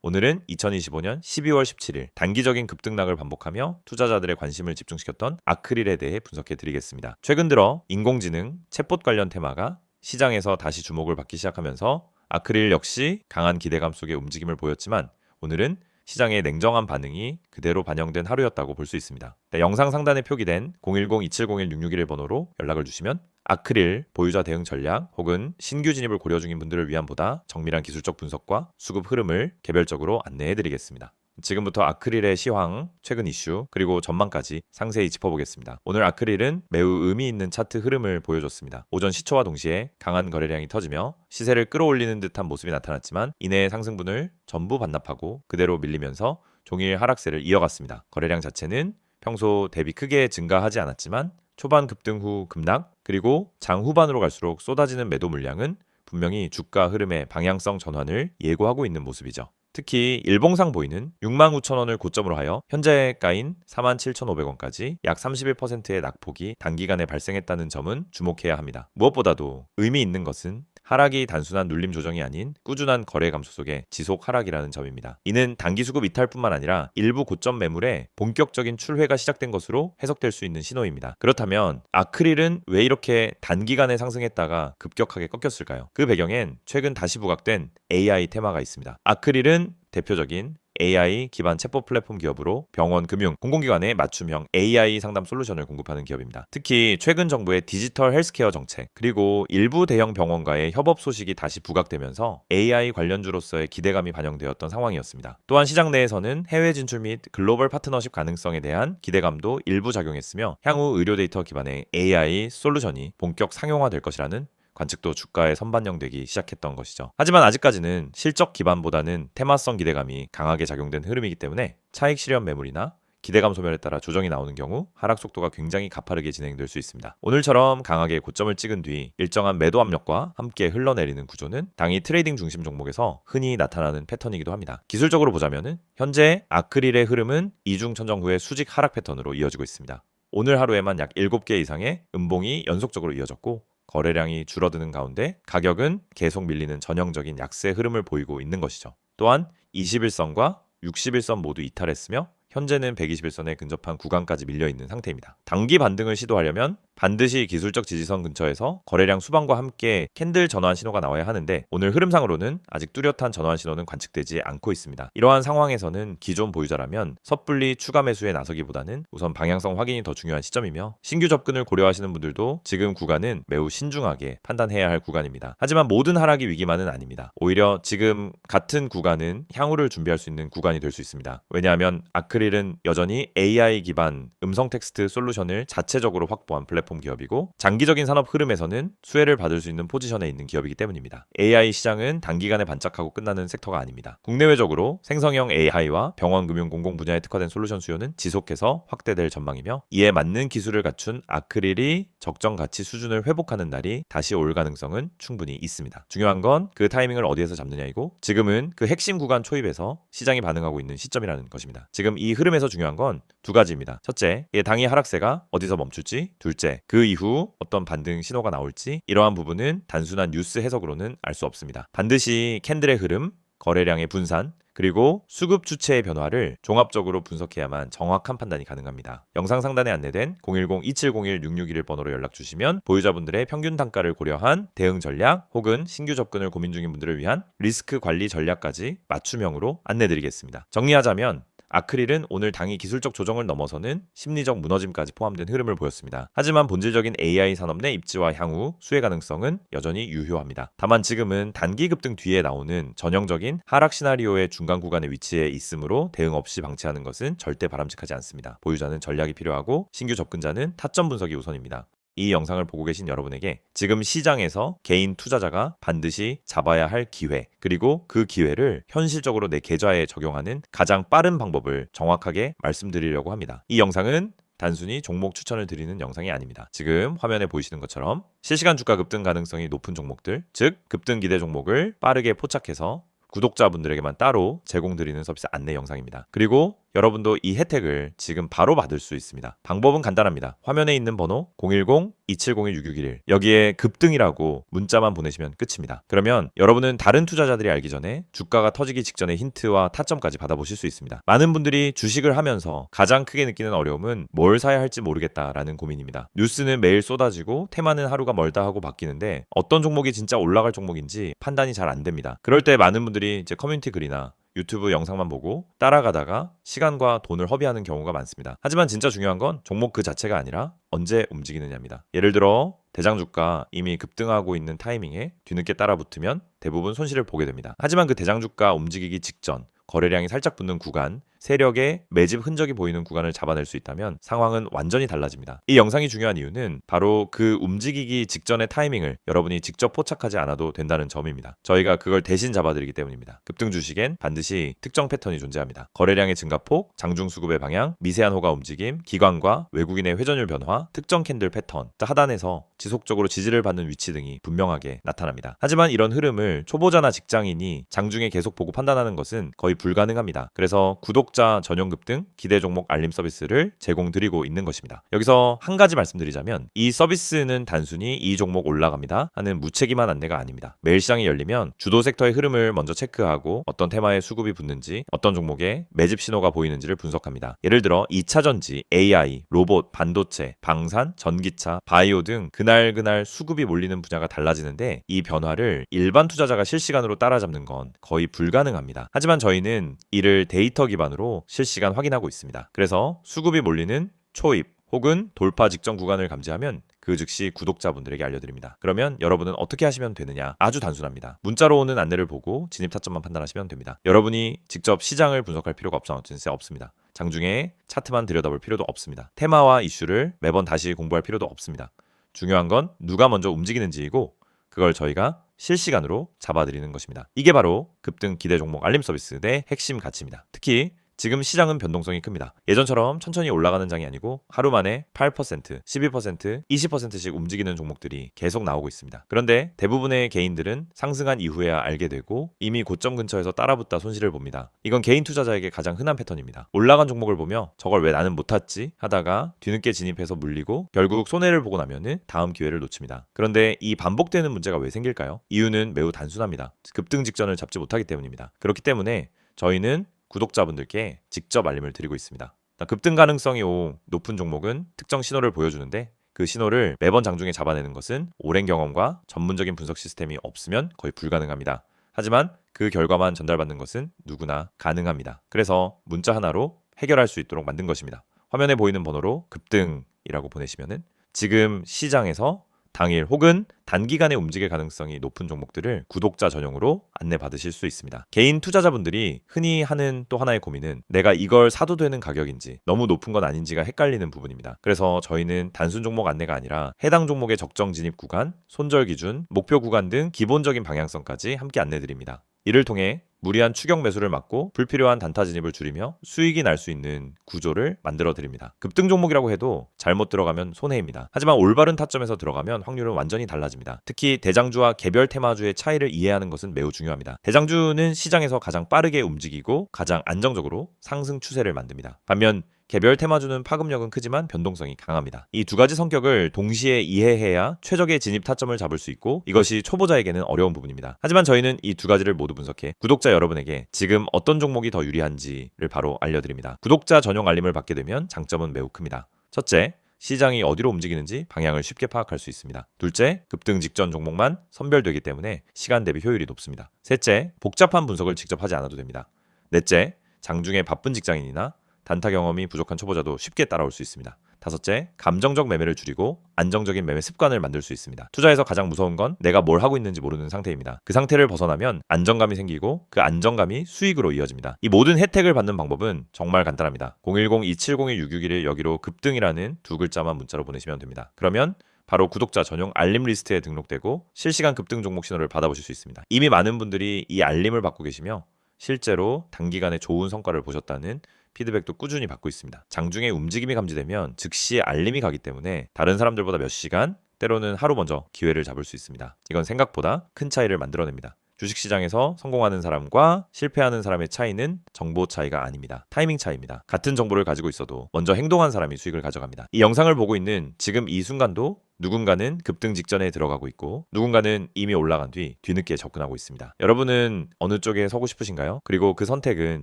오늘은 2025년 12월 17일 단기적인 급등락을 반복하며 투자자들의 관심을 집중시켰던 아크릴에 대해 분석해 드리겠습니다. 최근 들어 인공지능, 챗봇 관련 테마가 시장에서 다시 주목을 받기 시작하면서 아크릴 역시 강한 기대감 속에 움직임을 보였지만 오늘은 시장의 냉정한 반응이 그대로 반영된 하루였다고 볼 수 있습니다. 영상 상단에 표기된 010-2701-6611 번호로 연락을 주시면 아크릴 보유자 대응 전략 혹은 신규 진입을 고려 중인 분들을 위한 보다 정밀한 기술적 분석과 수급 흐름을 개별적으로 안내해 드리겠습니다. 지금부터 아크릴의 시황, 최근 이슈, 그리고 전망까지 상세히 짚어보겠습니다. 오늘 아크릴은 매우 의미 있는 차트 흐름을 보여줬습니다. 오전 시초와 동시에 강한 거래량이 터지며 시세를 끌어올리는 듯한 모습이 나타났지만 이내의 상승분을 전부 반납하고 그대로 밀리면서 종일 하락세를 이어갔습니다. 거래량 자체는 평소 대비 크게 증가하지 않았지만 초반 급등 후 급락, 그리고 장 후반으로 갈수록 쏟아지는 매도 물량은 분명히 주가 흐름의 방향성 전환을 예고하고 있는 모습이죠. 특히 일봉상 보이는 69,000원을 고점으로 하여 현재가인 47,500원까지 약 31%의 낙폭이 단기간에 발생했다는 점은 주목해야 합니다. 무엇보다도 의미 있는 것은 하락이 단순한 눌림 조정이 아닌 꾸준한 거래 감소 속의 지속 하락이라는 점입니다. 이는 단기 수급 이탈뿐만 아니라 일부 고점 매물의 본격적인 출회가 시작된 것으로 해석될 수 있는 신호입니다. 그렇다면 아크릴은 왜 이렇게 단기간에 상승했다가 급격하게 꺾였을까요? 그 배경엔 최근 다시 부각된 AI 테마가 있습니다. 아크릴은 대표적인 AI 기반 챗봇 플랫폼 기업으로 병원, 금융, 공공기관에 맞춤형 AI 상담 솔루션을 공급하는 기업입니다. 특히 최근 정부의 디지털 헬스케어 정책, 그리고 일부 대형 병원과의 협업 소식이 다시 부각되면서 AI 관련주로서의 기대감이 반영되었던 상황이었습니다. 또한 시장 내에서는 해외 진출 및 글로벌 파트너십 가능성에 대한 기대감도 일부 작용했으며 향후 의료 데이터 기반의 AI 솔루션이 본격 상용화될 것이라는 관측도 주가에 선반영되기 시작했던 것이죠. 하지만 아직까지는 실적 기반보다는 테마성 기대감이 강하게 작용된 흐름이기 때문에 차익 실현 매물이나 기대감 소멸에 따라 조정이 나오는 경우 하락 속도가 굉장히 가파르게 진행될 수 있습니다. 오늘처럼 강하게 고점을 찍은 뒤 일정한 매도 압력과 함께 흘러내리는 구조는 당일 트레이딩 중심 종목에서 흔히 나타나는 패턴이기도 합니다. 기술적으로 보자면 현재 아크릴의 흐름은 이중천정 후의 수직 하락 패턴으로 이어지고 있습니다. 오늘 하루에만 약 7개 이상의 음봉이 연속적으로 이어졌고 거래량이 줄어드는 가운데 가격은 계속 밀리는 전형적인 약세 흐름을 보이고 있는 것이죠. 또한 21선과 61선 모두 이탈했으며 현재는 121선에 근접한 구간까지 밀려있는 상태입니다. 단기 반등을 시도하려면 반드시 기술적 지지선 근처에서 거래량 수반과 함께 캔들 전환 신호가 나와야 하는데 오늘 흐름상으로는 아직 뚜렷한 전환 신호는 관측되지 않고 있습니다. 이러한 상황에서는 기존 보유자라면 섣불리 추가 매수에 나서기보다는 우선 방향성 확인이 더 중요한 시점이며 신규 접근을 고려하시는 분들도 지금 구간은 매우 신중하게 판단해야 할 구간입니다. 하지만 모든 하락이 위기만은 아닙니다. 오히려 지금 같은 구간은 향후를 준비할 수 있는 구간이 될 수 있습니다. 왜냐하면 아크릴은 여전히 AI 기반 음성 텍스트 솔루션을 자체적으로 확보한 플랫폼 기업이고 장기적인 산업 흐름에서는 수혜를 받을 수 있는 포지션에 있는 기업이기 때문입니다. AI 시장은 단기간에 반짝하고 끝나는 섹터가 아닙니다. 국내외적으로 생성형 AI와 병원, 금융, 공공 분야에 특화된 솔루션 수요는 지속해서 확대될 전망이며 이에 맞는 기술을 갖춘 아크릴이 적정 가치 수준을 회복하는 날이 다시 올 가능성은 충분히 있습니다. 중요한 건 그 타이밍을 어디에서 잡느냐이고 지금은 그 핵심 구간 초입에서 시장이 반응하고 있는 시점이라는 것입니다. 지금 이 흐름에서 중요한 건 두 가지입니다. 첫째, 당일 하락세가 어디서 멈출지, 둘째, 그 이후 어떤 반등 신호가 나올지 이러한 부분은 단순한 뉴스 해석으로는 알 수 없습니다. 반드시 캔들의 흐름, 거래량의 분산, 그리고 수급 주체의 변화를 종합적으로 분석해야만 정확한 판단이 가능합니다. 영상 상단에 안내된 010-2701-6611 번호로 연락 주시면 보유자분들의 평균 단가를 고려한 대응 전략 혹은 신규 접근을 고민 중인 분들을 위한 리스크 관리 전략까지 맞춤형으로 안내드리겠습니다. 정리하자면 아크릴은 오늘 당이 기술적 조정을 넘어서는 심리적 무너짐까지 포함된 흐름을 보였습니다. 하지만 본질적인 AI 산업 내 입지와 향후 수혜 가능성은 여전히 유효합니다. 다만 지금은 단기 급등 뒤에 나오는 전형적인 하락 시나리오의 중간 구간에 위치해 있으므로 대응 없이 방치하는 것은 절대 바람직하지 않습니다. 보유자는 전략이 필요하고 신규 접근자는 타점 분석이 우선입니다. 이 영상을 보고 계신 여러분에게 지금 시장에서 개인 투자자가 반드시 잡아야 할 기회, 그리고 그 기회를 현실적으로 내 계좌에 적용하는 가장 빠른 방법을 정확하게 말씀드리려고 합니다. 이 영상은 단순히 종목 추천을 드리는 영상이 아닙니다. 지금 화면에 보이시는 것처럼 실시간 주가 급등 가능성이 높은 종목들, 즉 급등 기대 종목을 빠르게 포착해서 구독자분들에게만 따로 제공드리는 서비스 안내 영상입니다. 그리고 여러분도 이 혜택을 지금 바로 받을 수 있습니다. 방법은 간단합니다. 화면에 있는 번호 010-2701-6611 여기에 급등이라고 문자만 보내시면 끝입니다. 그러면 여러분은 다른 투자자들이 알기 전에 주가가 터지기 직전의 힌트와 타점까지 받아보실 수 있습니다. 많은 분들이 주식을 하면서 가장 크게 느끼는 어려움은 뭘 사야 할지 모르겠다라는 고민입니다. 뉴스는 매일 쏟아지고 테마는 하루가 멀다 하고 바뀌는데 어떤 종목이 진짜 올라갈 종목인지 판단이 잘 안 됩니다. 그럴 때 많은 분들이 이제 커뮤니티 글이나 유튜브 영상만 보고 따라가다가 시간과 돈을 허비하는 경우가 많습니다. 하지만 진짜 중요한 건 종목 그 자체가 아니라 언제 움직이느냐입니다. 예를 들어 대장주가 이미 급등하고 있는 타이밍에 뒤늦게 따라붙으면 대부분 손실을 보게 됩니다. 하지만 그 대장주가 움직이기 직전 거래량이 살짝 붙는 구간, 세력의 매집 흔적이 보이는 구간을 잡아낼 수 있다면 상황은 완전히 달라집니다. 이 영상이 중요한 이유는 바로 그 움직이기 직전의 타이밍을 여러분이 직접 포착하지 않아도 된다는 점입니다. 저희가 그걸 대신 잡아드리기 때문입니다. 급등 주식엔 반드시 특정 패턴이 존재합니다. 거래량의 증가폭, 장중 수급의 방향, 미세한 호가 움직임, 기관과 외국인의 회전율 변화, 특정 캔들 패턴, 하단에서 지속적으로 지지를 받는 위치 등이 분명하게 나타납니다. 하지만 이런 흐름을 초보자나 직장인이 장중에 계속 보고 판단하는 것은 거의 불가능합니다. 그래서 구독자 전용 급등 기대 종목 알림 서비스를 제공드리고 있는 것입니다. 여기서 한 가지 말씀드리자면 이 서비스는 단순히 이 종목 올라갑니다 하는 무책임한 안내가 아닙니다. 매일 시장이 열리면 주도 섹터의 흐름을 먼저 체크하고 어떤 테마에 수급이 붙는지 어떤 종목에 매집 신호가 보이는지를 분석합니다. 예를 들어 2차전지, AI, 로봇, 반도체, 방산, 전기차, 바이오 등 그날 수급이 몰리는 분야가 달라지는데 이 변화를 일반 투자자가 실시간으로 따라잡는 건 거의 불가능합니다. 하지만 저희는 이를 데이터 기반으로 실시간 확인하고 있습니다. 그래서 수급이 몰리는 초입 혹은 돌파 직전 구간을 감지하면 그 즉시 구독자분들에게 알려드립니다. 그러면 여러분은 어떻게 하시면 되느냐? 아주 단순합니다. 문자로 오는 안내를 보고 진입 타점만 판단하시면 됩니다. 여러분이 직접 시장을 분석할 필요가 없습니다. 장중에 차트만 들여다볼 필요도 없습니다. 테마와 이슈를 매번 다시 공부할 필요도 없습니다. 중요한 건 누가 먼저 움직이는지이고 그걸 저희가 실시간으로 잡아드리는 것입니다. 이게 바로 급등 기대 종목 알림 서비스의 핵심 가치입니다. 특히 지금 시장은 변동성이 큽니다. 예전처럼 천천히 올라가는 장이 아니고 하루 만에 8%, 12%, 20%씩 움직이는 종목들이 계속 나오고 있습니다. 그런데 대부분의 개인들은 상승한 이후에야 알게 되고 이미 고점 근처에서 따라붙다 손실을 봅니다. 이건 개인 투자자에게 가장 흔한 패턴입니다. 올라간 종목을 보며 저걸 왜 나는 못 탔지 하다가 뒤늦게 진입해서 물리고 결국 손해를 보고 나면은 다음 기회를 놓칩니다. 그런데 이 반복되는 문제가 왜 생길까요? 이유는 매우 단순합니다. 급등 직전을 잡지 못하기 때문입니다. 그렇기 때문에 저희는 구독자분들께 직접 알림을 드리고 있습니다. 급등 가능성이 높은 종목은 특정 신호를 보여주는데 그 신호를 매번 장중에 잡아내는 것은 오랜 경험과 전문적인 분석 시스템이 없으면 거의 불가능합니다. 하지만 그 결과만 전달받는 것은 누구나 가능합니다. 그래서 문자 하나로 해결할 수 있도록 만든 것입니다. 화면에 보이는 번호로 급등이라고 보내시면은 지금 시장에서 당일 혹은 단기간에 움직일 가능성이 높은 종목들을 구독자 전용으로 안내받으실 수 있습니다. 개인 투자자분들이 흔히 하는 또 하나의 고민은 내가 이걸 사도 되는 가격인지 너무 높은 건 아닌지가 헷갈리는 부분입니다. 그래서 저희는 단순 종목 안내가 아니라 해당 종목의 적정 진입 구간, 손절 기준, 목표 구간 등 기본적인 방향성까지 함께 안내드립니다. 이를 통해 무리한 추격 매수를 막고 불필요한 단타 진입을 줄이며 수익이 날 수 있는 구조를 만들어 드립니다. 급등 종목이라고 해도 잘못 들어가면 손해입니다. 하지만 올바른 타점에서 들어가면 확률은 완전히 달라집니다. 특히 대장주와 개별 테마주의 차이를 이해하는 것은 매우 중요합니다. 대장주는 시장에서 가장 빠르게 움직이고 가장 안정적으로 상승 추세를 만듭니다. 반면 개별 테마주는 파급력은 크지만 변동성이 강합니다. 이 두 가지 성격을 동시에 이해해야 최적의 진입 타점을 잡을 수 있고 이것이 초보자에게는 어려운 부분입니다. 하지만 저희는 이 두 가지를 모두 분석해 구독자 여러분에게 지금 어떤 종목이 더 유리한지를 바로 알려드립니다. 구독자 전용 알림을 받게 되면 장점은 매우 큽니다. 첫째, 시장이 어디로 움직이는지 방향을 쉽게 파악할 수 있습니다. 둘째, 급등 직전 종목만 선별되기 때문에 시간 대비 효율이 높습니다. 셋째, 복잡한 분석을 직접 하지 않아도 됩니다. 넷째, 장중에 바쁜 직장인이나 단타 경험이 부족한 초보자도 쉽게 따라올 수 있습니다. 다섯째, 감정적 매매를 줄이고 안정적인 매매 습관을 만들 수 있습니다. 투자에서 가장 무서운 건 내가 뭘 하고 있는지 모르는 상태입니다. 그 상태를 벗어나면 안정감이 생기고 그 안정감이 수익으로 이어집니다. 이 모든 혜택을 받는 방법은 정말 간단합니다. 010-2701-661 여기로 급등이라는 두 글자만 문자로 보내시면 됩니다. 그러면 바로 구독자 전용 알림 리스트에 등록되고 실시간 급등 종목 신호를 받아보실 수 있습니다. 이미 많은 분들이 이 알림을 받고 계시며 실제로 단기간에 좋은 성과를 보셨다는 피드백도 꾸준히 받고 있습니다. 장중에 움직임이 감지되면 즉시 알림이 가기 때문에 다른 사람들보다 몇 시간, 때로는 하루 먼저 기회를 잡을 수 있습니다. 이건 생각보다 큰 차이를 만들어냅니다. 주식시장에서 성공하는 사람과 실패하는 사람의 차이는 정보 차이가 아닙니다. 타이밍 차이입니다. 같은 정보를 가지고 있어도 먼저 행동한 사람이 수익을 가져갑니다. 이 영상을 보고 있는 지금 이 순간도 누군가는 급등 직전에 들어가고 있고 누군가는 이미 올라간 뒤 뒤늦게 접근하고 있습니다. 여러분은 어느 쪽에 서고 싶으신가요? 그리고 그 선택은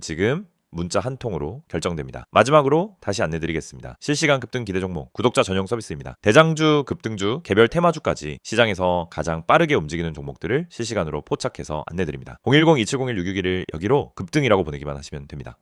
지금 문자 한 통으로 결정됩니다. 마지막으로 다시 안내드리겠습니다. 실시간 급등 기대 종목 구독자 전용 서비스입니다. 대장주, 급등주, 개별 테마주까지 시장에서 가장 빠르게 움직이는 종목들을 실시간으로 포착해서 안내드립니다. 010-2701-661을 여기로 급등이라고 보내기만 하시면 됩니다.